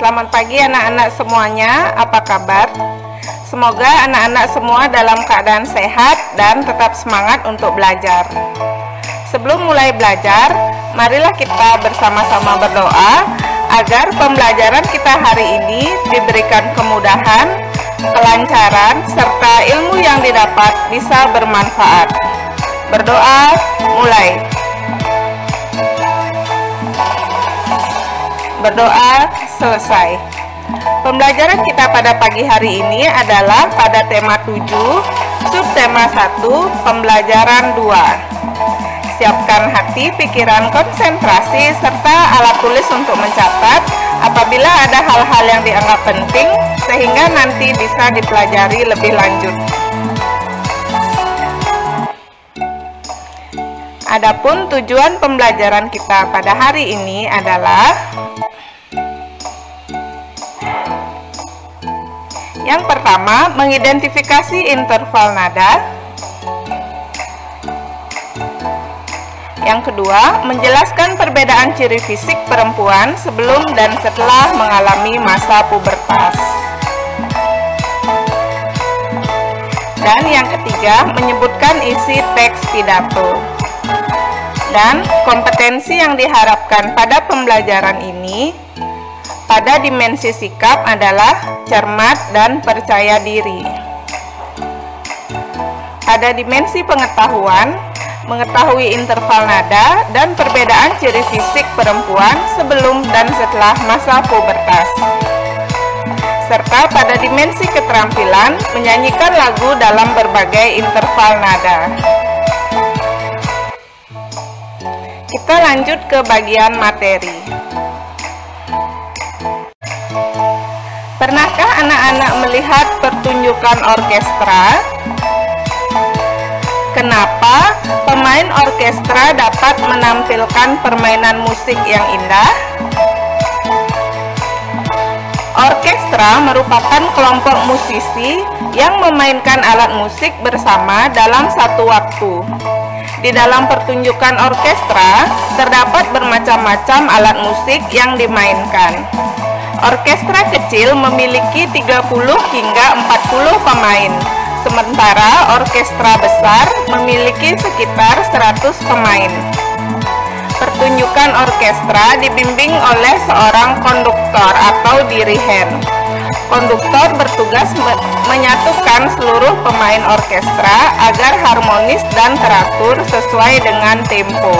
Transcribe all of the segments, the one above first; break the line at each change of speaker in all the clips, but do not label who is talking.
Selamat pagi anak-anak semuanya, apa kabar? Semoga anak-anak semua dalam keadaan sehat dan tetap semangat untuk belajar. Sebelum mulai belajar, marilah kita bersama-sama berdoa agar pembelajaran kita hari ini diberikan kemudahan, kelancaran, serta ilmu yang didapat bisa bermanfaat. Berdoa, mulai. Berdoa selesai. Pembelajaran kita pada pagi hari ini adalah pada tema 7, subtema 1, pembelajaran 2. Siapkan hati, pikiran, konsentrasi, serta alat tulis untuk mencatat apabila ada hal-hal yang dianggap penting sehingga nanti bisa dipelajari lebih lanjut. Adapun tujuan pembelajaran kita pada hari ini adalah yang pertama, mengidentifikasi interval nada. Yang kedua, menjelaskan perbedaan ciri fisik perempuan sebelum dan setelah mengalami masa pubertas. Dan yang ketiga, menyebutkan isi teks pidato. Dan kompetensi yang diharapkan pada pembelajaran ini pada dimensi sikap adalah cermat dan percaya diri. Pada dimensi pengetahuan, mengetahui interval nada dan perbedaan ciri fisik perempuan sebelum dan setelah masa pubertas. Serta pada dimensi keterampilan, menyanyikan lagu dalam berbagai interval nada. Kita lanjut ke bagian materi. Pernahkah anak-anak melihat pertunjukan orkestra? Kenapa pemain orkestra dapat menampilkan permainan musik yang indah? Orkestra merupakan kelompok musisi yang memainkan alat musik bersama dalam satu waktu. Di dalam pertunjukan orkestra terdapat bermacam-macam alat musik yang dimainkan. Orkestra kecil memiliki 30 hingga 40 pemain, sementara orkestra besar memiliki sekitar 100 pemain. Pertunjukan orkestra dibimbing oleh seorang konduktor atau dirigen. Konduktor bertugas menyatukan seluruh pemain orkestra agar harmonis dan teratur sesuai dengan tempo.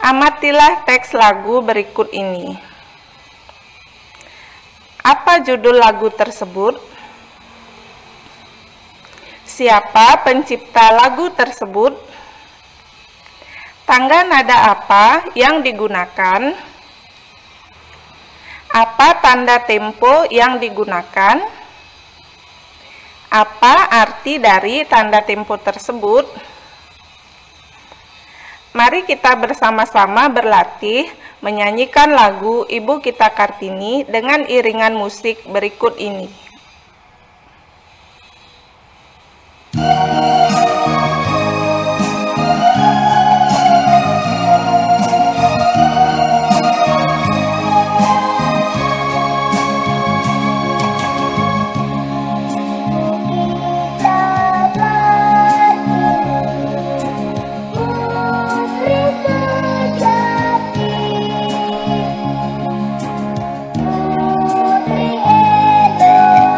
Amatilah teks lagu berikut ini. Apa judul lagu tersebut? Siapa pencipta lagu tersebut? Tangga nada apa yang digunakan? Apa tanda tempo yang digunakan? Apa arti dari tanda tempo tersebut? Mari kita bersama-sama berlatih menyanyikan lagu Ibu Kita Kartini dengan iringan musik berikut ini.
Putri Edo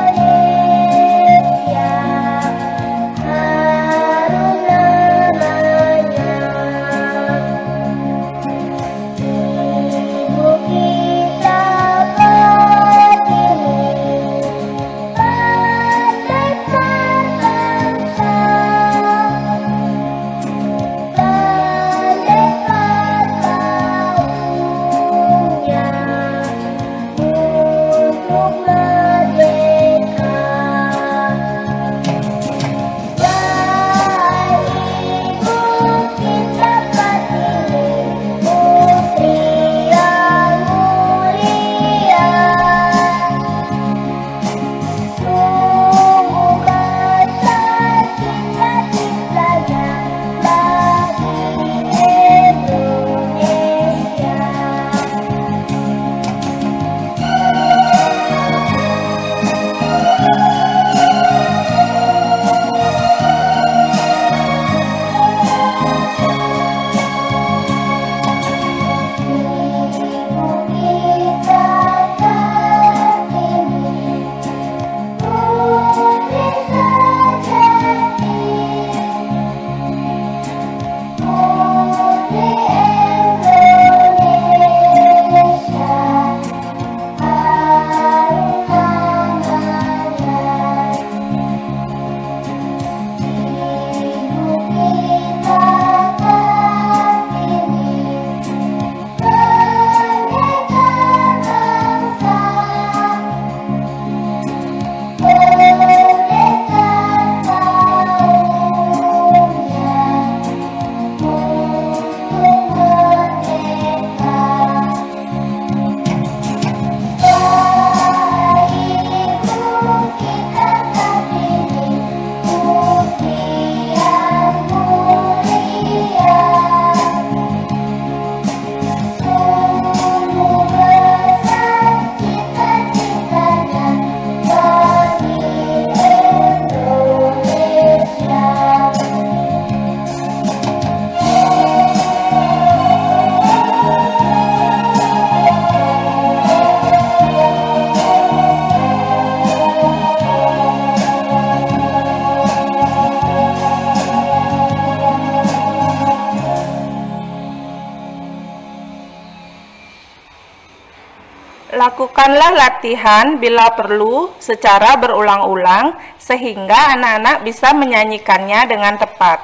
Lakukanlah latihan bila perlu secara berulang-ulang sehingga anak-anak bisa menyanyikannya dengan tepat.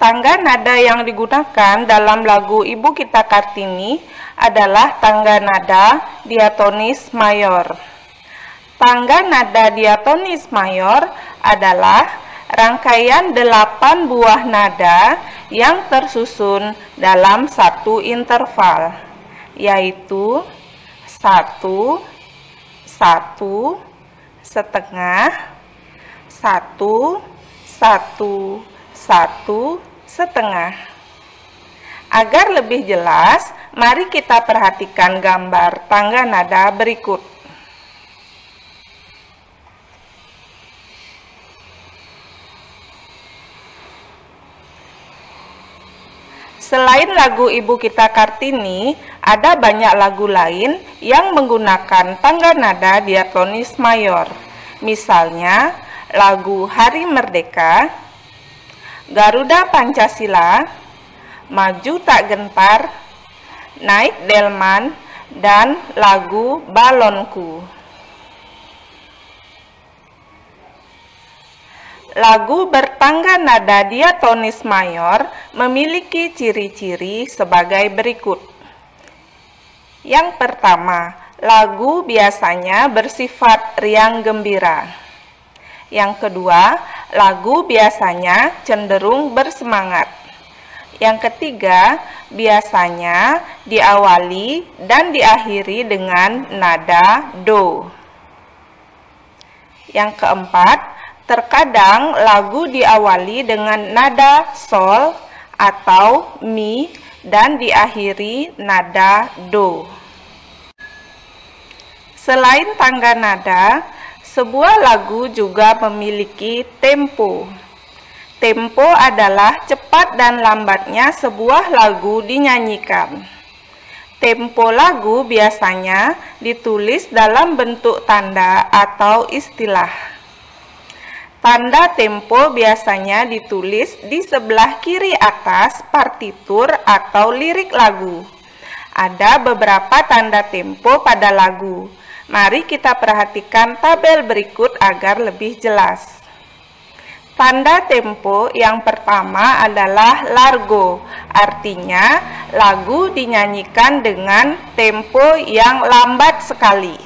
Tangga nada yang digunakan dalam lagu Ibu Kita Kartini adalah tangga nada diatonis mayor. Tangga nada diatonis mayor adalah rangkaian 8 buah nada yang tersusun dalam satu interval, yaitu 1, 1, setengah, 1, 1, 1, setengah. Agar lebih jelas, mari kita perhatikan gambar tangga nada berikut. Selain lagu Ibu Kita Kartini, ada banyak lagu lain yang menggunakan tangga nada diatonis mayor. Misalnya, lagu Hari Merdeka, Garuda Pancasila, Maju Tak Gentar, Naik Delman, dan lagu Balonku. Lagu bertangga nada diatonis mayor memiliki ciri-ciri sebagai berikut. Yang pertama, lagu biasanya bersifat riang gembira. Yang kedua, lagu biasanya cenderung bersemangat. Yang ketiga, biasanya diawali dan diakhiri dengan nada do. Yang keempat, terkadang lagu diawali dengan nada sol atau mi dan diakhiri nada do. Selain tangga nada, sebuah lagu juga memiliki tempo. Tempo adalah cepat dan lambatnya sebuah lagu dinyanyikan. Tempo lagu biasanya ditulis dalam bentuk tanda atau istilah. Tanda tempo biasanya ditulis di sebelah kiri atas partitur atau lirik lagu. Ada beberapa tanda tempo pada lagu. Mari kita perhatikan tabel berikut agar lebih jelas. Tanda tempo yang pertama adalah largo, artinya lagu dinyanyikan dengan tempo yang lambat sekali.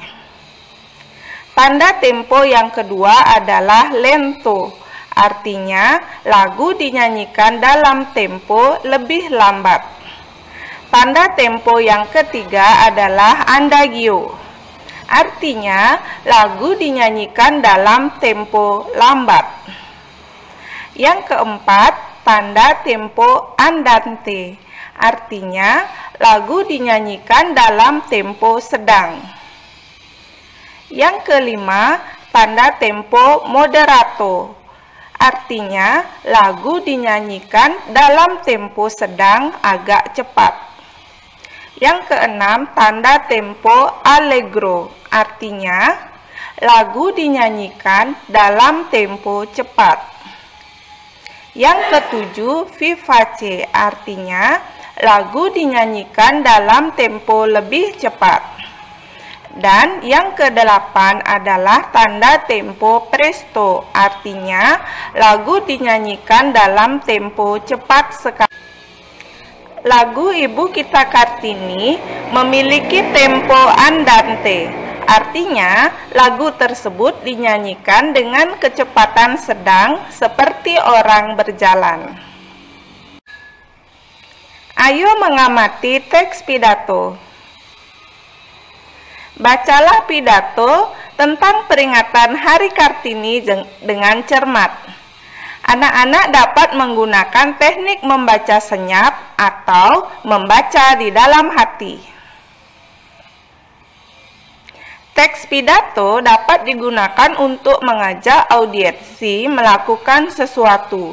Tanda tempo yang kedua adalah lento, artinya lagu dinyanyikan dalam tempo lebih lambat. Tanda tempo yang ketiga adalah andagio, artinya lagu dinyanyikan dalam tempo lambat. Yang keempat, tanda tempo andante, artinya lagu dinyanyikan dalam tempo sedang. Yang kelima, tanda tempo moderato, artinya lagu dinyanyikan dalam tempo sedang agak cepat. Yang keenam, tanda tempo allegro, artinya lagu dinyanyikan dalam tempo cepat. Yang ketujuh, vivace, artinya lagu dinyanyikan dalam tempo lebih cepat. Dan yang kedelapan adalah tanda tempo presto, artinya lagu dinyanyikan dalam tempo cepat sekali. Lagu Ibu Kita Kartini memiliki tempo andante, artinya lagu tersebut dinyanyikan dengan kecepatan sedang seperti orang berjalan. Ayo mengamati teks pidato. Bacalah pidato tentang peringatan Hari Kartini dengan cermat. Anak-anak dapat menggunakan teknik membaca senyap atau membaca di dalam hati. Teks pidato dapat digunakan untuk mengajak audiensi melakukan sesuatu.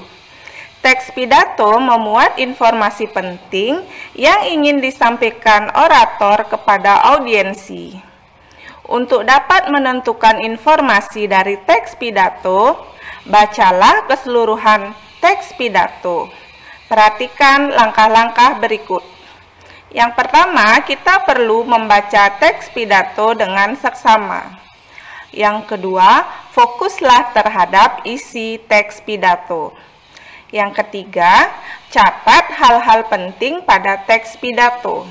Teks pidato memuat informasi penting yang ingin disampaikan orator kepada audiensi. Untuk dapat menentukan informasi dari teks pidato, bacalah keseluruhan teks pidato. Perhatikan langkah-langkah berikut. Yang pertama, kita perlu membaca teks pidato dengan seksama. Yang kedua, fokuslah terhadap isi teks pidato. Yang ketiga, catat hal-hal penting pada teks pidato.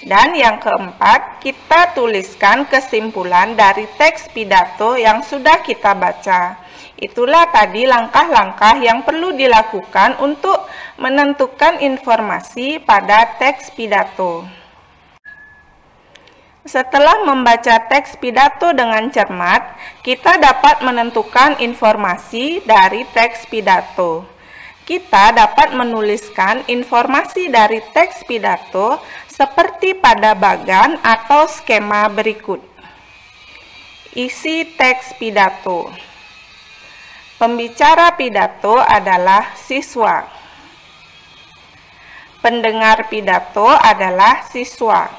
Dan yang keempat, kita tuliskan kesimpulan dari teks pidato yang sudah kita baca. Itulah tadi langkah-langkah yang perlu dilakukan untuk menentukan informasi pada teks pidato. Setelah membaca teks pidato dengan cermat, kita dapat menentukan informasi dari teks pidato. Kita dapat menuliskan informasi dari teks pidato seperti pada bagan atau skema berikut. Isi teks pidato. Pembicara pidato adalah siswa. Pendengar pidato adalah siswa.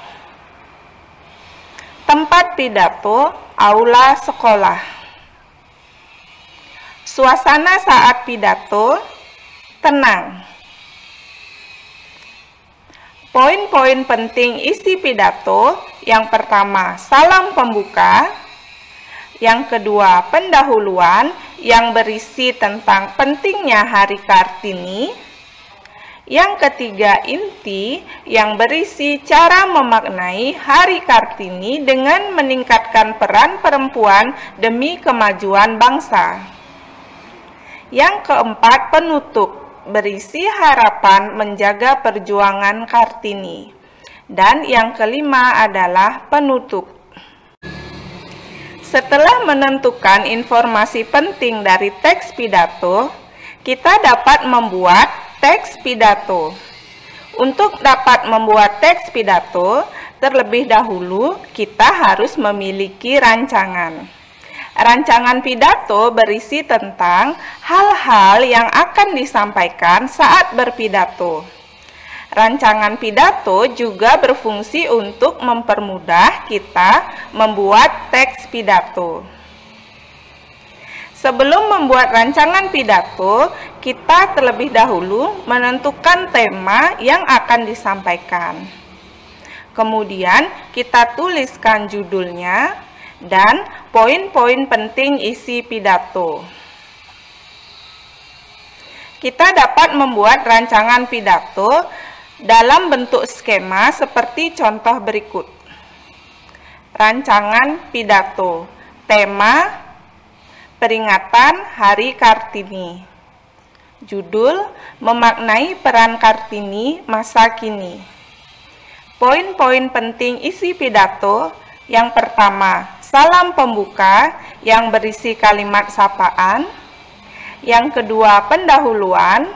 Tempat pidato, aula sekolah. Suasana saat pidato, tenang. Poin-poin penting isi pidato, yang pertama, salam pembuka. Yang kedua, pendahuluan yang berisi tentang pentingnya Hari Kartini. Yang ketiga, inti yang berisi cara memaknai Hari Kartini dengan meningkatkan peran perempuan demi kemajuan bangsa. Yang keempat, penutup berisi harapan menjaga perjuangan Kartini. Dan yang kelima adalah penutup. Setelah menentukan informasi penting dari teks pidato, kita dapat membuat teks pidato. Untuk dapat membuat teks pidato, terlebih dahulu kita harus memiliki rancangan. Rancangan pidato berisi tentang hal-hal yang akan disampaikan saat berpidato. Rancangan pidato juga berfungsi untuk mempermudah kita membuat teks pidato. Sebelum membuat rancangan pidato, kita terlebih dahulu menentukan tema yang akan disampaikan. Kemudian kita tuliskan judulnya dan poin-poin penting isi pidato. Kita dapat membuat rancangan pidato dalam bentuk skema seperti contoh berikut. Rancangan pidato. Tema, peringatan Hari Kartini. Judul, memaknai peran Kartini masa kini. Poin-poin penting isi pidato. Yang pertama, salam pembuka yang berisi kalimat sapaan. Yang kedua, pendahuluan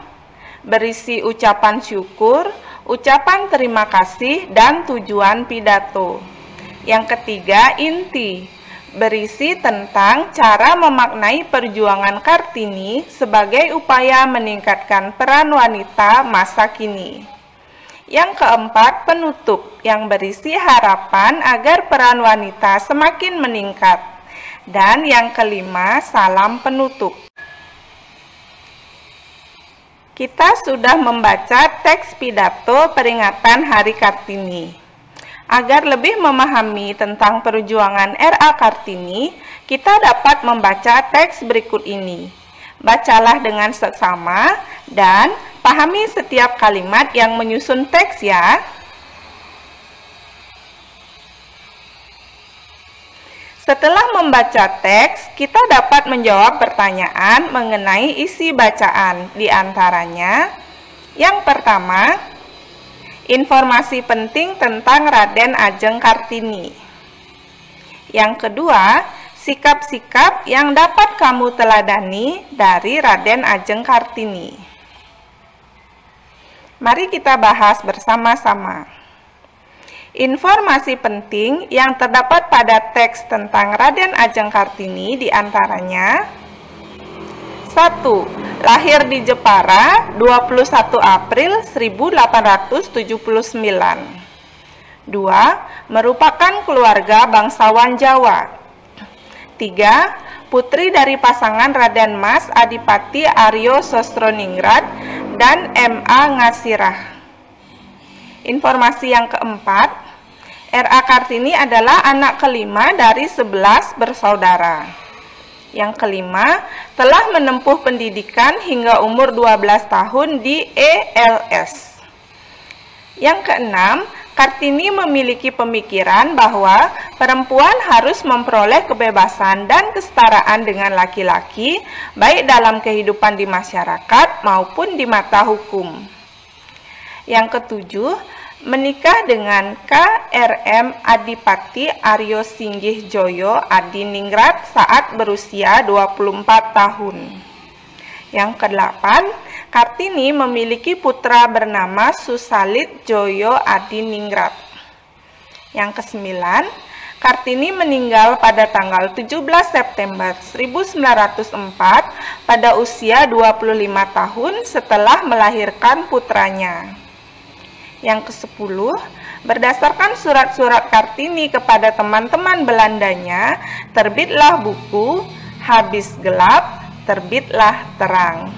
berisi ucapan syukur, ucapan terima kasih, dan tujuan pidato. Yang ketiga, inti berisi tentang cara memaknai perjuangan Kartini sebagai upaya meningkatkan peran wanita masa kini. Yang keempat, penutup yang berisi harapan agar peran wanita semakin meningkat. Dan yang kelima, salam penutup. Kita sudah membaca teks pidato peringatan Hari Kartini. Agar lebih memahami tentang perjuangan R.A. Kartini, kita dapat membaca teks berikut ini. Bacalah dengan seksama dan pahami setiap kalimat yang menyusun teks ya. Setelah membaca teks, kita dapat menjawab pertanyaan mengenai isi bacaan. Di antaranya, yang pertama, informasi penting tentang Raden Ajeng Kartini. Yang kedua, sikap-sikap yang dapat kamu teladani dari Raden Ajeng Kartini. Mari kita bahas bersama-sama. Informasi penting yang terdapat pada teks tentang Raden Ajeng Kartini diantaranya: 1. Lahir di Jepara 21 April 1879. 2. Merupakan keluarga bangsawan Jawa. 3. Putri dari pasangan Raden Mas Adipati Aryo Sostroningrat dan M.A. Ngasirah. Informasi yang keempat, R.A. Kartini adalah anak kelima dari 11 bersaudara. Yang kelima, telah menempuh pendidikan hingga umur 12 tahun di ELS. Yang keenam, Kartini memiliki pemikiran bahwa perempuan harus memperoleh kebebasan dan kesetaraan dengan laki-laki, baik dalam kehidupan di masyarakat maupun di mata hukum. Yang ketujuh, menikah dengan K.R.M. Adipati Aryo Singgih Joyo Adiningrat saat berusia 24 tahun. Yang kedelapan, Kartini memiliki putra bernama Susalit Joyo Adiningrat. Yang kesembilan, Kartini meninggal pada tanggal 17 September 1904 pada usia 25 tahun setelah melahirkan putranya. Yang ke-10, berdasarkan surat-surat Kartini kepada teman-teman Belandanya, terbitlah buku Habis Gelap, Terbitlah Terang.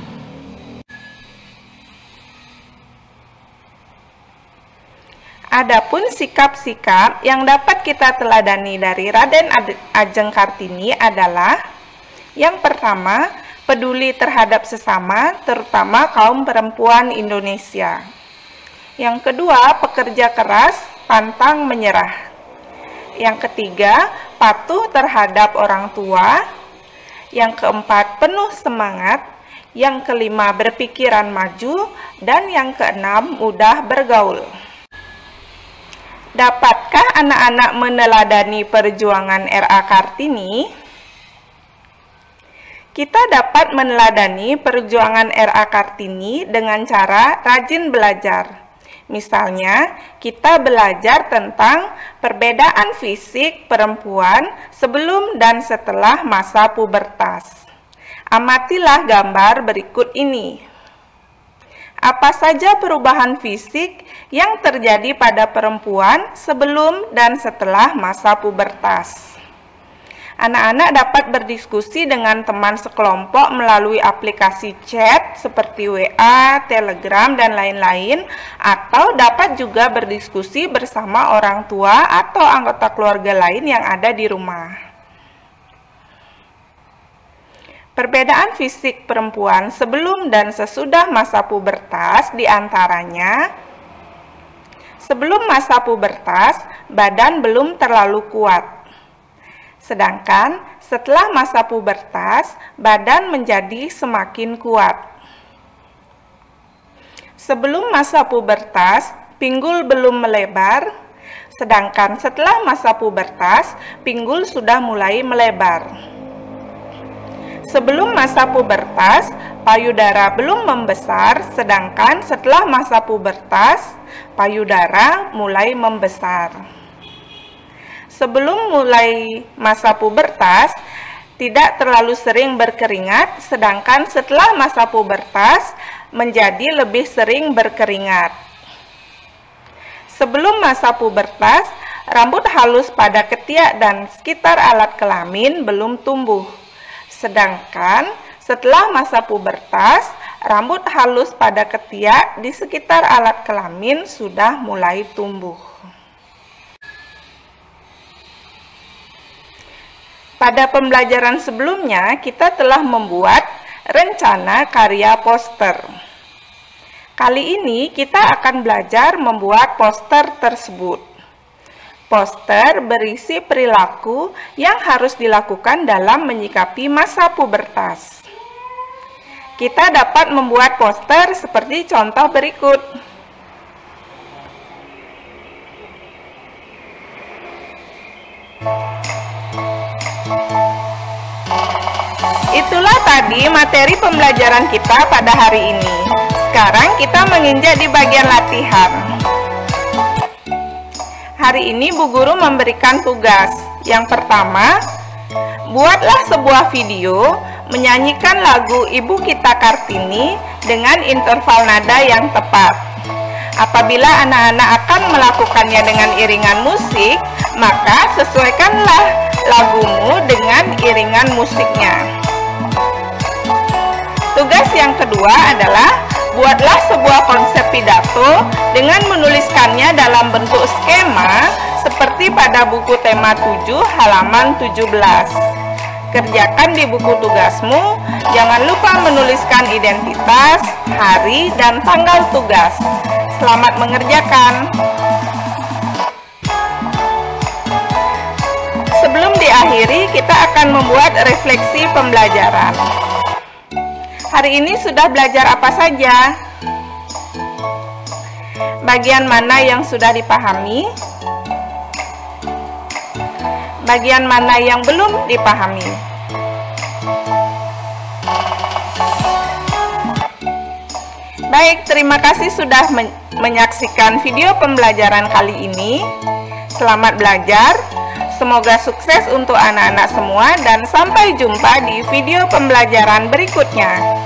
Adapun sikap-sikap yang dapat kita teladani dari Raden Ajeng Kartini adalah: yang pertama, peduli terhadap sesama, terutama kaum perempuan Indonesia. Yang kedua, pekerja keras, pantang menyerah. Yang ketiga, patuh terhadap orang tua. Yang keempat, penuh semangat. Yang kelima, berpikiran maju. Dan yang keenam, mudah bergaul. Dapatkah anak-anak meneladani perjuangan R.A. Kartini? Kita dapat meneladani perjuangan R.A. Kartini dengan cara rajin belajar. Misalnya, kita belajar tentang perbedaan fisik perempuan sebelum dan setelah masa pubertas. Amatilah gambar berikut ini. Apa saja perubahan fisik yang terjadi pada perempuan sebelum dan setelah masa pubertas? Anak-anak dapat berdiskusi dengan teman sekelompok melalui aplikasi chat seperti WA, Telegram, dan lain-lain, atau dapat juga berdiskusi bersama orang tua atau anggota keluarga lain yang ada di rumah. Perbedaan fisik perempuan sebelum dan sesudah masa pubertas diantaranya: sebelum masa pubertas, badan belum terlalu kuat. Sedangkan setelah masa pubertas, badan menjadi semakin kuat. Sebelum masa pubertas, pinggul belum melebar. Sedangkan setelah masa pubertas, pinggul sudah mulai melebar. Sebelum masa pubertas, payudara belum membesar, sedangkan setelah masa pubertas, payudara mulai membesar. Sebelum mulai masa pubertas, tidak terlalu sering berkeringat, sedangkan setelah masa pubertas, menjadi lebih sering berkeringat. Sebelum masa pubertas, rambut halus pada ketiak dan sekitar alat kelamin belum tumbuh. Sedangkan setelah masa pubertas, rambut halus pada ketiak di sekitar alat kelamin sudah mulai tumbuh. Pada pembelajaran sebelumnya, kita telah membuat rencana karya poster. Kali ini kita akan belajar membuat poster tersebut. Poster berisi perilaku yang harus dilakukan dalam menyikapi masa pubertas. Kita dapat membuat poster seperti contoh berikut. Itulah tadi materi pembelajaran kita pada hari ini. Sekarang kita menginjak di bagian latihan. Hari ini Bu Guru memberikan tugas. Yang pertama, buatlah sebuah video menyanyikan lagu Ibu Kita Kartini dengan interval nada yang tepat. Apabila anak-anak akan melakukannya dengan iringan musik, maka sesuaikanlah lagumu dengan iringan musiknya. Tugas yang kedua adalah buatlah sebuah konsep pidato dengan menuliskannya dalam bentuk skema seperti pada buku tema 7 halaman 17. Kerjakan di buku tugasmu, jangan lupa menuliskan identitas, hari, dan tanggal tugas. Selamat mengerjakan. Sebelum diakhiri, kita akan membuat refleksi pembelajaran. Hari ini sudah belajar apa saja? Bagian mana yang sudah dipahami? Bagian mana yang belum dipahami? Baik, terima kasih sudah menyaksikan video pembelajaran kali ini. Selamat belajar. Semoga sukses untuk anak-anak semua dan sampai jumpa di video pembelajaran berikutnya.